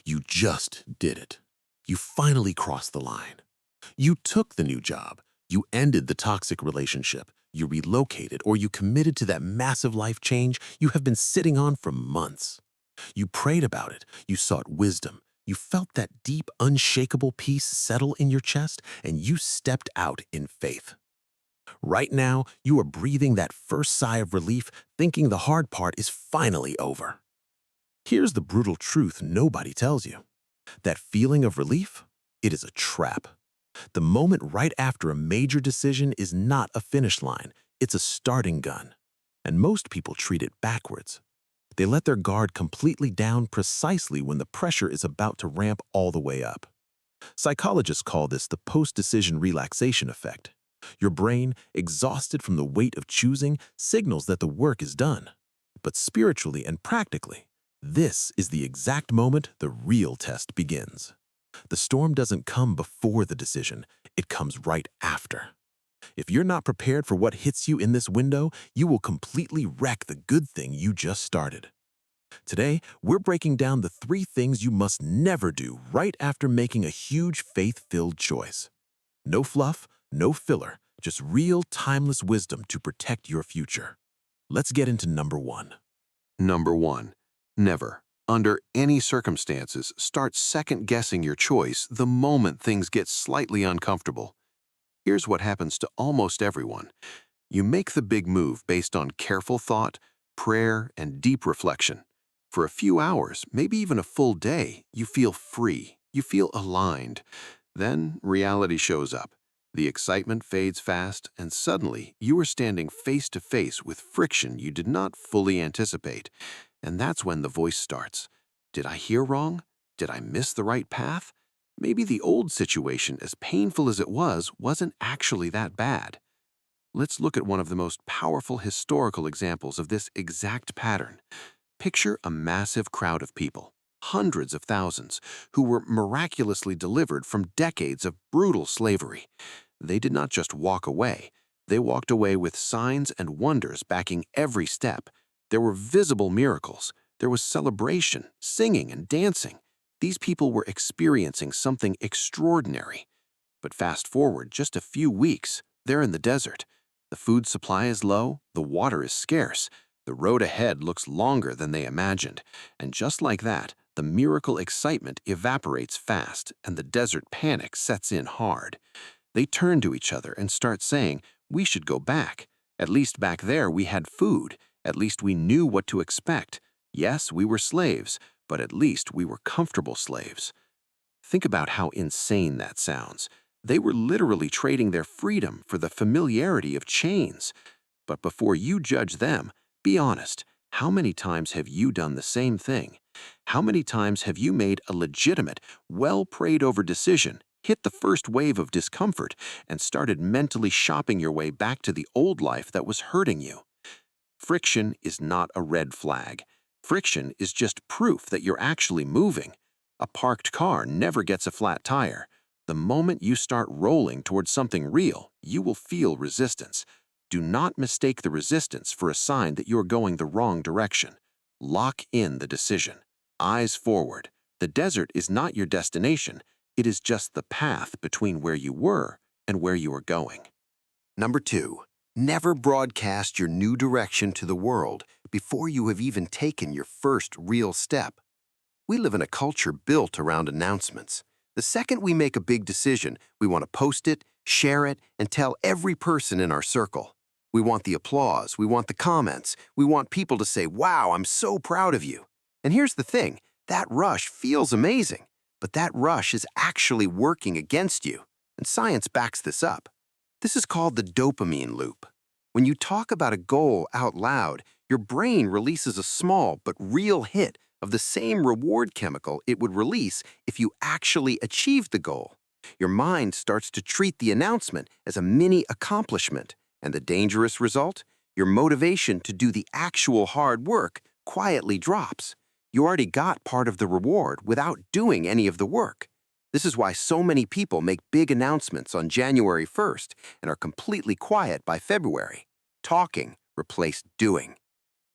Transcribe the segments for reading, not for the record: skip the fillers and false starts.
You just did it. You finally crossed the line. You took the new job. You ended the toxic relationship. You relocated, or you committed to that massive life change you have been sitting on for months. You prayed about it. You sought wisdom. You felt that deep, unshakable peace settle in your chest, and you stepped out in faith. Right now, you are breathing that first sigh of relief, thinking the hard part is finally over. Here's the brutal truth nobody tells you. That feeling of relief? It is a trap. The moment right after a major decision is not a finish line, it's a starting gun. And most people treat it backwards. They let their guard completely down precisely when the pressure is about to ramp all the way up. Psychologists call this the post-decision relaxation effect. Your brain, exhausted from the weight of choosing, signals that the work is done. But spiritually and practically, this is the exact moment the real test begins. The storm doesn't come before the decision, it comes right after. If you're not prepared for what hits you in this window, you will completely wreck the good thing you just started. Today, we're breaking down the 3 things you must never do right after making a huge faith-filled choice. No fluff, no filler, just real timeless wisdom to protect your future. Let's get into number 1. Number 1. Never, under any circumstances, start second-guessing your choice the moment things get slightly uncomfortable. Here's what happens to almost everyone. You make the big move based on careful thought, prayer, and deep reflection. For a few hours, maybe even a full day, you feel free, you feel aligned. Then reality shows up. The excitement fades fast, and suddenly you are standing face to face with friction you did not fully anticipate. And that's when the voice starts. Did I hear wrong? Did I miss the right path? Maybe the old situation, as painful as it was, wasn't actually that bad. Let's look at one of the most powerful historical examples of this exact pattern. Picture a massive crowd of people, hundreds of thousands, who were miraculously delivered from decades of brutal slavery. They did not just walk away. They walked away with signs and wonders backing every step. There were visible miracles. There was celebration, singing, and dancing. These people were experiencing something extraordinary. But fast forward just a few weeks, they're in the desert. The food supply is low, the water is scarce. The road ahead looks longer than they imagined, and just like that, the miracle excitement evaporates fast and the desert panic sets in hard. They turn to each other and start saying, "We should go back. At least back there we had food. At least we knew what to expect. Yes, we were slaves, but at least we were comfortable slaves." Think about how insane that sounds. They were literally trading their freedom for the familiarity of chains. But before you judge them, be honest, how many times have you done the same thing? How many times have you made a legitimate, well-prayed-over decision, hit the first wave of discomfort, and started mentally shopping your way back to the old life that was hurting you? Friction is not a red flag. Friction is just proof that you're actually moving. A parked car never gets a flat tire. The moment you start rolling towards something real, you will feel resistance. Do not mistake the resistance for a sign that you're going the wrong direction. Lock in the decision. Eyes forward. The desert is not your destination. It is just the path between where you were and where you are going. Number 2. Never broadcast your new direction to the world before you have even taken your first real step. We live in a culture built around announcements. The second we make a big decision, we want to post it, share it, and tell every person in our circle. We want the applause, we want the comments, we want people to say, "Wow, I'm so proud of you." And here's the thing, that rush feels amazing, but that rush is actually working against you, and science backs this up. This is called the dopamine loop. When you talk about a goal out loud, your brain releases a small but real hit of the same reward chemical it would release if you actually achieved the goal. Your mind starts to treat the announcement as a mini accomplishment, and the dangerous result? Your motivation to do the actual hard work quietly drops. You already got part of the reward without doing any of the work. This is why so many people make big announcements on January 1st and are completely quiet by February. Talking replaced doing.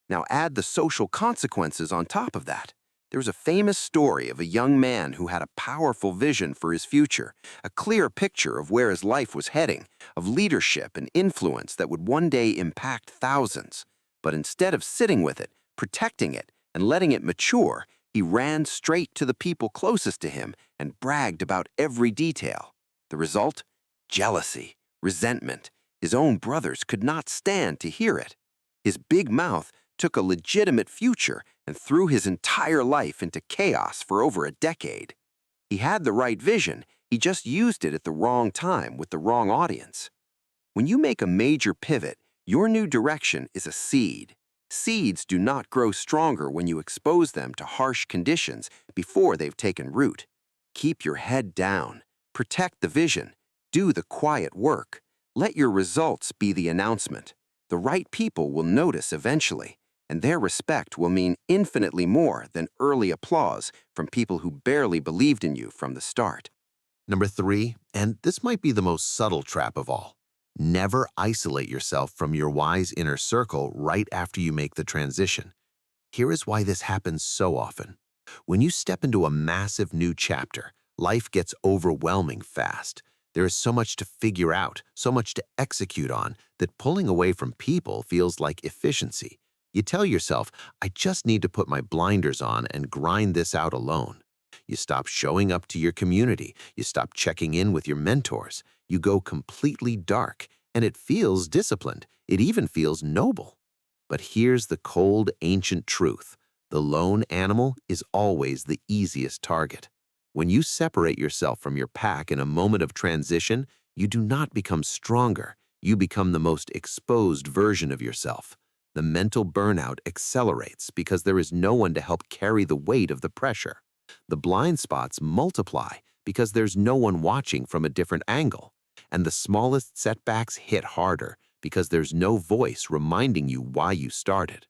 Now add the social consequences on top of that. There was a famous story of a young man who had a powerful vision for his future, a clear picture of where his life was heading, of leadership and influence that would one day impact thousands. But instead of sitting with it, protecting it, and letting it mature, he ran straight to the people closest to him and bragged about every detail. The result? Jealousy, resentment. His own brothers could not stand to hear it. His big mouth took a legitimate future and threw his entire life into chaos for over a decade. He had the right vision, he just used it at the wrong time with the wrong audience. When you make a major pivot, your new direction is a seed. Seeds do not grow stronger when you expose them to harsh conditions before they've taken root. Keep your head down. Protect the vision. Do the quiet work. Let your results be the announcement. The right people will notice eventually, and their respect will mean infinitely more than early applause from people who barely believed in you from the start. Number 3, and this might be the most subtle trap of all, never isolate yourself from your wise inner circle right after you make the transition. Here is why this happens so often. When you step into a massive new chapter, life gets overwhelming fast. There is so much to figure out, so much to execute on, that pulling away from people feels like efficiency. You tell yourself, I just need to put my blinders on and grind this out alone. You stop showing up to your community. You stop checking in with your mentors. You go completely dark, and it feels disciplined. It even feels noble. But here's the cold, ancient truth. The lone animal is always the easiest target. When you separate yourself from your pack in a moment of transition, you do not become stronger. You become the most exposed version of yourself. The mental burnout accelerates because there is no one to help carry the weight of the pressure. The blind spots multiply because there's no one watching from a different angle. And the smallest setbacks hit harder because there's no voice reminding you why you started.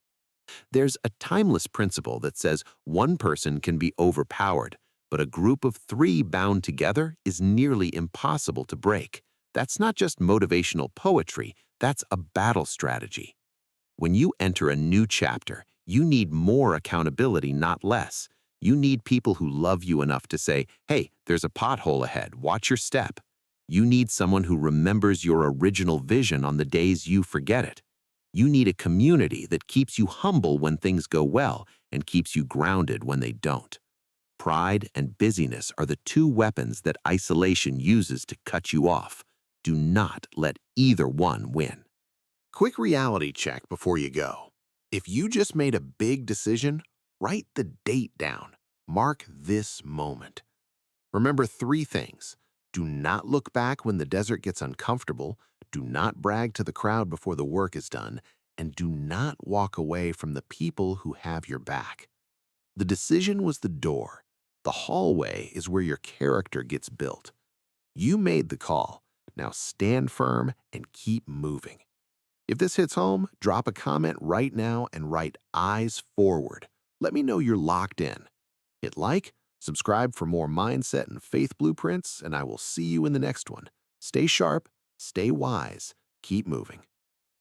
There's a timeless principle that says one person can be overpowered, but a group of 3 bound together is nearly impossible to break. That's not just motivational poetry, that's a battle strategy. When you enter a new chapter, you need more accountability, not less. You need people who love you enough to say, hey, there's a pothole ahead, watch your step. You need someone who remembers your original vision on the days you forget it. You need a community that keeps you humble when things go well and keeps you grounded when they don't. Pride and busyness are the 2 weapons that isolation uses to cut you off. Do not let either one win. Quick reality check before you go. If you just made a big decision, write the date down. Mark this moment. Remember 3 things. Do not look back when the desert gets uncomfortable. Do not brag to the crowd before the work is done. And do not walk away from the people who have your back. The decision was the door. The hallway is where your character gets built. You made the call. Now stand firm and keep moving. If this hits home, drop a comment right now and write eyes forward. Let me know you're locked in. Hit like, subscribe for more mindset and faith blueprints, and I will see you in the next one. Stay sharp, stay wise, keep moving.